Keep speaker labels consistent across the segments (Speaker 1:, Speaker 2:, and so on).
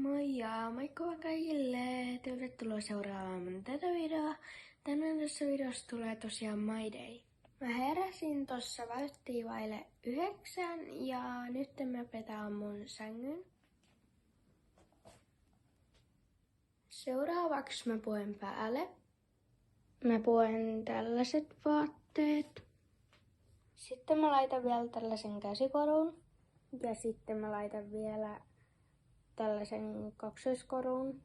Speaker 1: Moi ja moikka vaan kaikille! Tervetuloa seuraamaan tätä videoa. Tänään tässä videossa tulee tosiaan My Day. Mä heräsin tossa vaille 9 ja nyt mä petään mun sängyn. Seuraavaksi mä puen päälle. Mä puen tällaiset vaatteet. Sitten mä laitan vielä tällaisen käsikorun. Ja sitten mä laitan vielä tällaisen kaksoiskorun.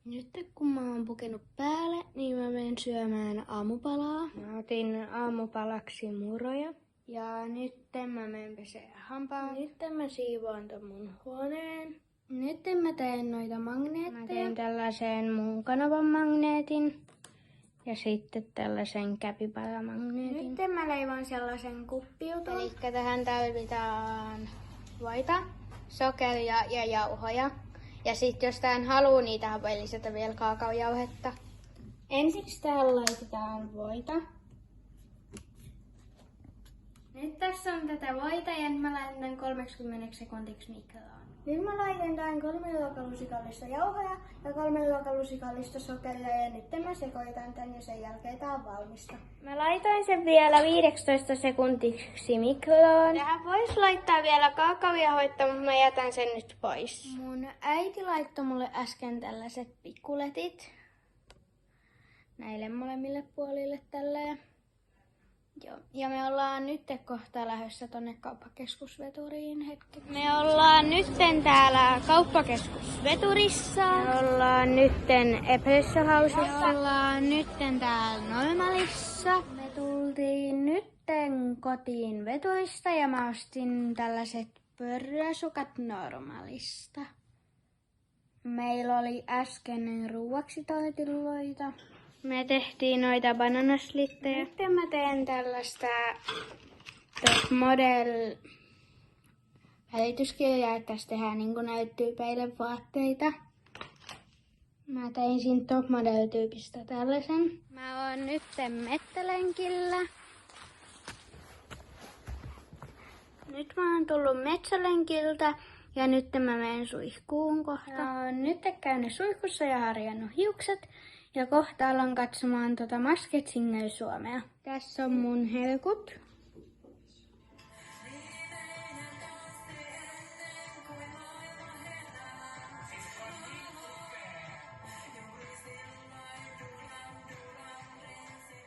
Speaker 1: Nyt kun mä oon pukenut päälle, niin mä menen syömään aamupalaa. Mä otin aamupalaksi muroja. Ja nyt mä menen pesee hampaa. Nyt mä siivoan ton mun huoneen. Nyt mä teen noita magneetteja. Mä teen tällaisen mun kanavan magneetin. Ja sitten tällaisen käpipalamagneetin. Nyt mä leivon sellaisen kuppiutun. Elikkä tähän tarvitaan voita, sokeria ja jauhoja. Ja sitten jos tähän haluaa, niin tähän voi lisätä vielä kaakaojauhetta. Ensiksi tähän laitetaan voita. Nyt tässä on tätä voita ja nyt mä laitan 30 sekuntiksi mikroon. Nyt mä laitan tähän 3 ruokalusikallista jauhoja ja 3 ruokalusikallista sokeria ja nyt mä sekoitan tän ja sen jälkeen tää on valmista. Mä laitoin sen vielä 15 sekuntiksi mikroon. Tähän vois laittaa vielä kaakaojauhetta, mutta mä jätän sen nyt pois. Mun äiti laittoi mulle äsken tällaiset pikkuletit. Näille molemmille puolille tälleen. Joo. Ja me ollaan nyt kohta lähdössä tonne kauppakeskusveturiin hetkeksi. Me ollaan nytten täällä kauppakeskusveturissa. Me ollaan nytten Epressohausissa. Me ollaan nytten täällä Normalissa. Me tultiin nytten kotiin veturista ja mä ostin tällaiset pörrösukat Normalista. Meillä oli äsken ruuaksi tortilloita. Me tehtiin noita bananaslittejä. Nyt mä teen tällaista top model välityskirjaa, että tässä tehdään niin kuin näyttyypeille vaatteita. Mä tein siinä top model tyypistä tällaisen. Mä oon nyt metsälenkillä. Nyt mä oon tullut metsälenkiltä ja nyt mä menen suihkuun kohta. Mä oon nyt käynyt suihkussa ja harjannut hiukset. Ja kohta alan katsomaan Masked Singer Suomea. Tässä on mun helkut.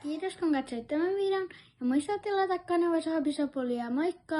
Speaker 1: Kiitos kun katsoit tämän videon ja muista tilata kanava Sahabisopolia. Moikka!